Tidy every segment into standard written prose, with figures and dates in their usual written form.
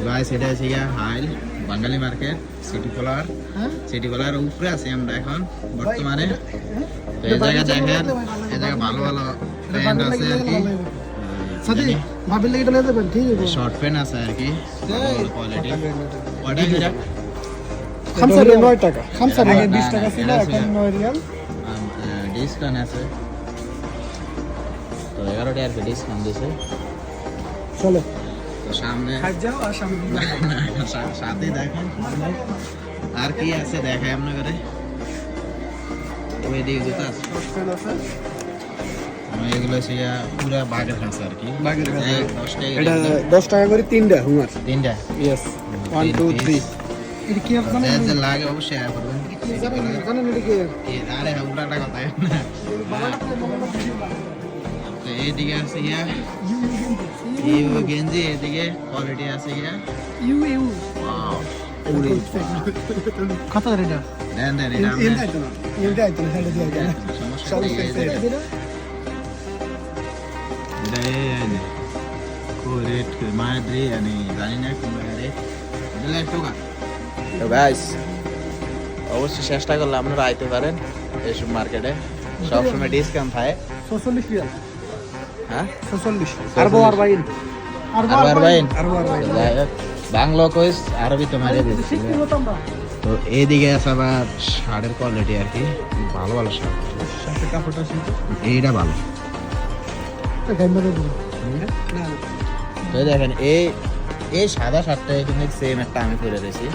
Guys এটা আছে গিয়া হাইল বাঙালি মার্কেট সিটি কলার উপরে আছি আমরা এখন বর্তমানে। তো এই জায়গা দেখেন, এই জায়গা ভালো ভালো প্যান্ট আছে আর কি, সাথে ভাবির লাগি ডলে দেবেন ঠিক আছে। শর্ট প্যান্ট আছে আর কি ভালো কোয়ালিটি। কয়টা এটা? 9 টাকা 20 টাকা ছিল, এখন 9 রিয়াল ডিসকাউন্ট আছে, তো 11 টাকার ডিসকাউন্ট দিয়েছে। চলো তো সামনে যাও আর সামনে সাথে দেখেন আর কি আছে দেখাই আপনাদের। ওই দিকে জুতা আছে, এগুলো হচ্ছে পুরা বাগের খাঁচা আর কি। এটা 10 টাকা করে তিনটা হুমার। তিনটা ইয়েস 1 2 3 এটা কি আপনার যে লাগে অবশ্যই আয় করবেন। জানেন এটা কি আরে উল্টাটা কথা না। তো এইদিকে আছে ইউ গেঞ্জি, এদিকে কোয়ালিটি আছে ইউ ওয়াও কত করে এটা? দেন এটা এটা আইতো না, এটা আইতো না, হেডে দিয়ে গেল সমস্যা নেই। এটা রেট মাদ্রি yani জানি না কোন রেট দিলে টাকা। তো গাইস অবশ্যই চেষ্টা করলে আপনারা আইতে পারেন এইসব মার্কেটে, সবসময় ডিসকাউন্ট থাকে। 46 রিয়াল, হ্যাঁ 46 আরবো 40 বাংলা কইস আরবি তো মারিয়ে দিচ্ছি। তো এইদিকে আছে আবার শার্টের কোয়ালিটি আর কি, ভালো ভালো শার্ট। সাথে কাপড়টা ছিল এইটা ভালো। তো দেখেন এই সাদা শার্টটা কিন্তু সেম একটা আমি পরে রয়েছি,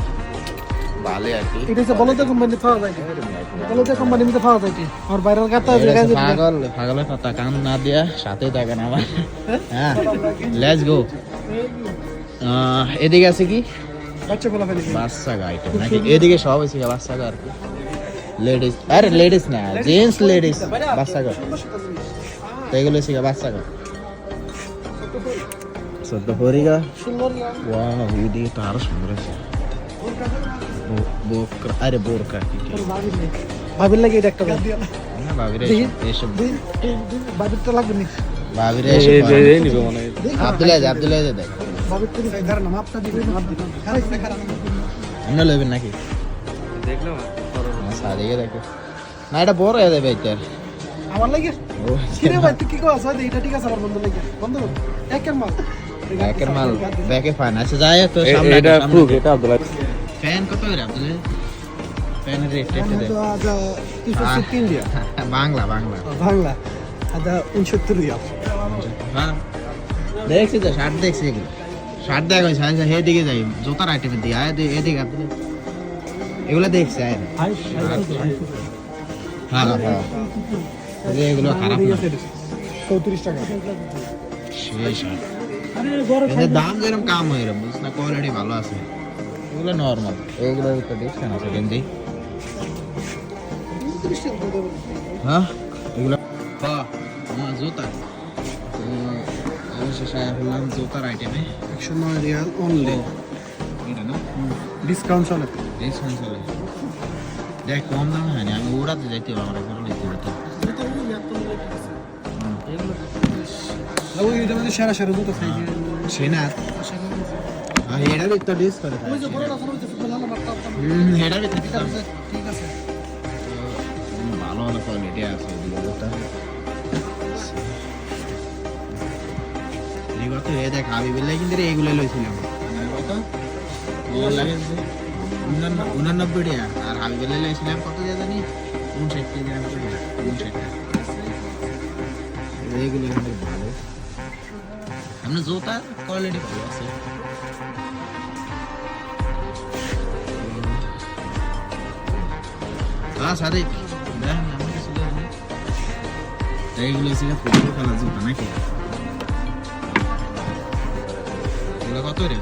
ভালো আর কি। এটা হচ্ছে বলতে কোম্পানি পাওয়া যায়, বলতে কোম্পানি মধ্যে পাওয়া যায় কি আর বাইরের গাতা আছে। পাগলের কথা কান না দিয়া সাথে থাকেন আমার। হ্যাঁ লেটস গো। এদিকে আছে কি বাচ্চা বলা ফেলে বাচ্চা আইটেম নাকি? এদিকে সব আছে বাচ্চা আর কি, লেডিস, আরে লেডিস না জেন্টস লেডিস বাচ্চা। তো এগুলো আছে বাচ্চা সদ্য পরিগা। ওয়াও হুডি তো আরো সুন্দর আছে। বোরকা, আরে বোরকা কি ভাবির লাগে এটা একটা না ভাবিরে এসব ভাবিরটা লাগবে না, ভাবিরে এসব নিবে মনে হয়। আব্দুল্লাহ দেখ ভাবির তো ধারণা মাপটা দিবেন, মাপ দিবেন আপনি লইবেন নাকি? দেখলাম সাদিকে দেখো না, এটা বড় হয়ে যাবে এটা আমার লাগে। ও কিরে ভাই তুই কি কস? এটা ঠিক আছে, আমার বন্ধু লাগে বন্ধু একের মাল একের মাল ব্যাকে ফান আছে যায়। তো সামনে এটা ফুক, এটা আব্দুল্লাহ ফ্যান কত করে আব্দুল্লাহ? ফ্যানের রেট আমি দে তো আজ 360 দিয়া বাংলা বাংলা আজ 69 রিয়াল। হ্যাঁ দেখছি তো শার্ট দেখছি, এগুলো শার্ট দেখা হয়েছে। আচ্ছা এদিকে যাই জুতার আইটেমের দিকে আয়, এদিকে আপনি এগুলো দেখছি আয়। হ্যাঁ এগুলো খারাপ না, 34 টাকা সেই শার্ট। এদের দাম যেরকম কাম হয় এরকম বুঝছ না, কোয়ালিটি ভালো আছে। এগুলো নর্মাল, এগুলোর তো ডিসকাউন্ট আছে কিন্তু। হ্যাঁ এগুলো আমার জুতা। তো অবশেষে হলাম জুতার আইটেমে 109 রিয়াল অনলি। এটা না ডিসকাউন্ট চলে। ডিসকাউন্ট চলে দেখ, কম দামে হয়নি। আমি ওড়াতে যাইতে আমার একবার লইতে হতো। এটা মানে সারা সারা জুতো খাই যে সে না এটার ভিতর ডিস করে ওই যে বড় রাস্তা হইছে ভালো মারতা। এটার ভিতর ঠিক আছে ভালো ভালো কোয়ালিটি আছে এগুলোটা। কত এ দেখ হাবিবুল্লাহ কিন্তু এইগুলো লইছিলাম কত লাগে 89 টাকা, আর হাবিবুল্লাহ লইছিলাম কত দিয়ে জানি 59 টাকা। 59 টাকা এইগুলো কিন্তু ভালো, আপনার জুতা কোয়ালিটি ভালো আছে। হ্যাঁ সাদিক দেখ আমার কিছু এইগুলো ছিল ফুটবল খেলার জুতা নাকি? এগুলো কত রে?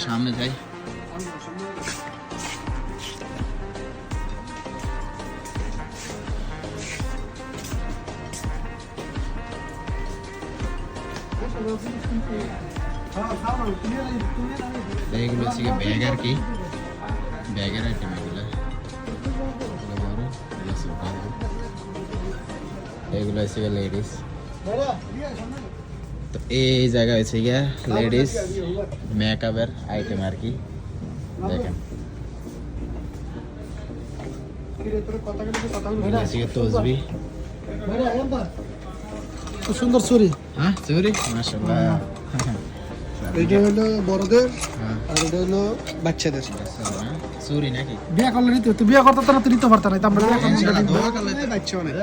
সামনে যাই। এইগুলো হচ্ছে ব্যাগ আর কি, ব্যাগের আইটেম এগুলো। এগুলো হচ্ছে লেডিস। তো এই জায়গা হচ্ছে গিয়া লেডিস মেকআপের আইটেম আর কি, দেখেন তসবি। খুব সুন্দর চুরি। হ্যাঁ চুরি মাশাআল্লাহ। এটা হলো বড়দের হ্যাঁ আর এটা হলো বাচ্চাদের। চুরি নাকি? বিয়া করলে নিতে হতো, বিয়া করতে তো না নিতে পারত না, আমরা বিয়া করতে ইনশাআল্লাহ দোয়া করলে তো বাচ্চা অনেক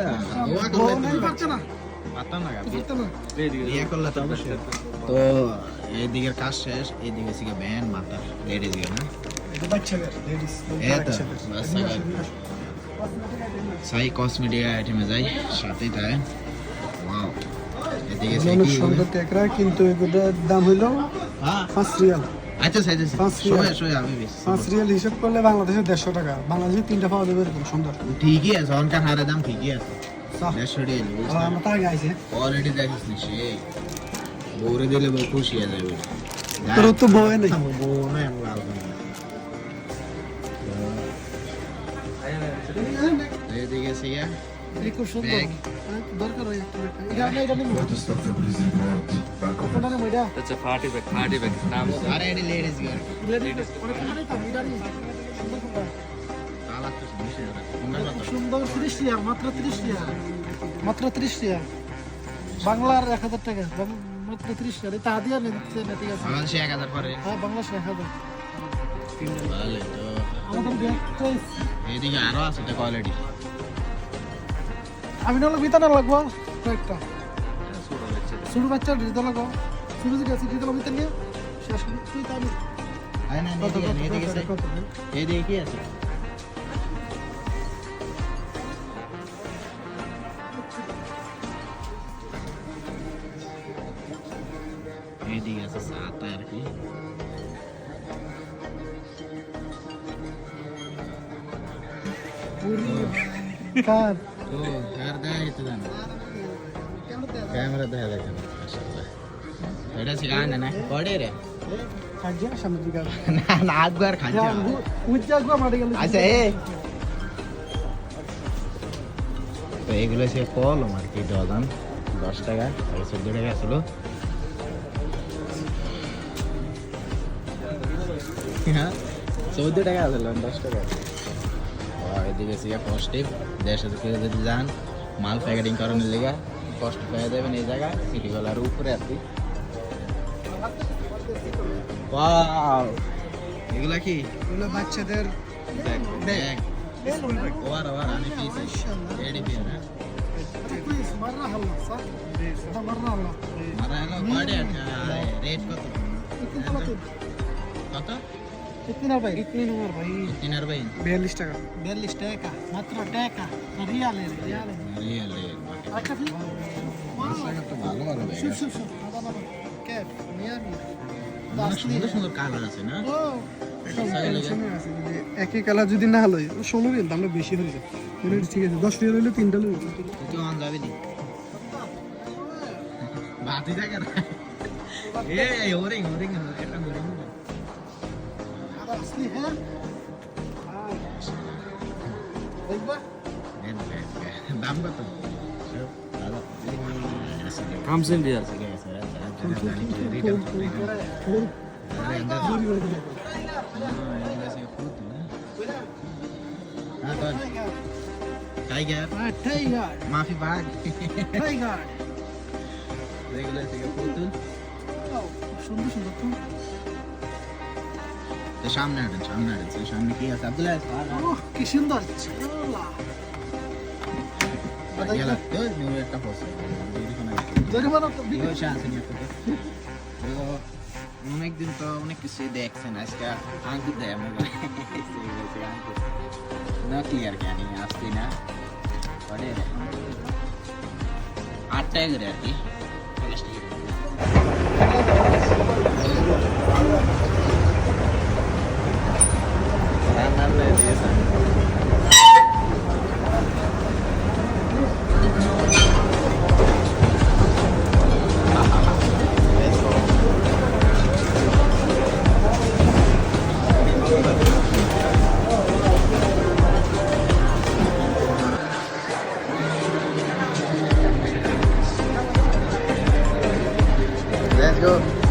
দোয়া করলে তো পারছে না, পারতাম না গাবি। পারতো না। বিয়ে করলে তো অবশ্যই। তো এইদিকের কাজ শেষ, এইদিকে হচ্ছে ব্যান মাথা লেডিস গিয়ে না এটা বাচ্চাদের লেডিস। এই তো বাচ্চাদের সাই কসমেটিক আইটেমে যাই সাথেই তাই। ওয়াও এদিকে অনেক সাইকেল সুন্দর টেকরা, কিন্তু এগুলোর দাম হইলো হ্যাঁ 5 রিয়াল। আচ্ছা সাইজ পাঁচ রিয়াল। শোয় আমি বেশ 5 রিয়াল হিসাব করলে বাংলাদেশে 150 টাকা। বাংলাদেশে 3টা পাওয়া যাবে এরকম সুন্দর। ঠিকই আছে, অনকার হারে দাম ঠিকই আছে সাহ। 150 টাকা আর আমার তার গাইছে কোয়ালিটি দেখিস না সে বউরে দিলে বউ খুশি হয়ে যাবে। তোর তো বউয়ে নেই। বউ না আমি লাল এদিকে আছে ইয়া এই খুব সুন্দর। ব্যাগ। দরকার হয় একটা। এটা আমরা এটা নিব। কতটা নেব এটা? That's a party bag. Naam আরে এডি লেডিস গিয়ার লেডিস অনেক সুন্দর এটা, এটা নিব। সুন্দর কোনটা? তালা তো মিশে যাবে কোনটা কত সুন্দর 30 রিয়াল, মাত্র 30 রিয়াল, মাত্র 30 রিয়াল। বাংলার 1000 টাকা, মাত্র 30 রিয়াল। এটা হাদিয়া নিচ্ছে না, ঠিক আছে? বাংলাদেশে 1000 পরে হ্যাঁ, বাংলাদেশে 1000। ভালো তো। আমাদের ব্যাগ চয়েস। এদিকে আরো আছে তো কোয়ালিটি আমি নাহলে বিতানা লাগবো কয়েকটা। ছোট বাচ্চা দিতে লাগবো। ছোট যদি আছে দিতে লাগবো নিয়ে শেষ করি। তুই তো আমি আয় না কত এদিকে আছে কত এদিকে কি আছে এদিকে আছে সাত আর কি কার ও আর দেয় তো জানো ক্যামেরা দেখা দেখেন এটা সিগান না পড়ে রে কাজিয়া সামনে দিকে না না একবার খাচ্ছি উজ্জা গো মারি গেল। আচ্ছা এ তো এগুলো সে কল আমার কি ডজন 10 টাকা আর 14 টাকা ছিল হ্যাঁ 14 টাকা ছিল 10 টাকা আর এদিকে সে পজিটিভ দেশে থেকে যদি যান মাল প্যাকেটিং করানোর লেগে কষ্ট পেয়ে দেবেন এই জায়গা সিটি কলার উপরে আপনি ওয়াও এগুলা কি এগুলো বাচ্চাদের ব্যাগ ব্যাগ ওয়ার ওয়ার আমি পিস এডি পিস না كويس مرة هلا صح؟ هذا مرة هلا. মারা হলো কোয়াডে রেট কত 32 কত 42 42 42 টাকা 42 টাকা মাত্র টাকা রিয়াল রিয়াল রিয়েল আচ্ছা ঠিক তো ভালো ভালো ব্যাগ شوف شوف شوف هذا نظر كيف ميامي অনেক সুন্দর সুন্দর কালার আছে না একই কালার যদি না হলো 16 রিয়াল দামটা বেশি হয়ে যায়। ঠিক আছে 10 রিয়াল হলে 3টা লই কি অন যাবে নি বাতি জায়গা না এই ওরিং ওরিং একটা ওরিং هذا اصلي هنا ايوه দাম কত ভালো comes in real. Tiger, تايجر মাফি বাঘ تايجر রেগুলার থেকে পুতুল সুন্দর সুন্দর তো তো সামনে হাঁটেন সামনে কি আছে আব্দুল্লাহ ওহ কি সুন্দর আল্লাহ গেলা তো নিউ একটা ফসল জরিমানা তো বিগো চান্স নিয়ে তো অনেকদিন তো অনেক কিছু দেখছেন আজকে আঙ্কুর দেয় আমাকে না ক্লিয়ার জ্ঞানী আসছি না পরে 8 টাকা করে আর কি 50 টাকা লেটস গো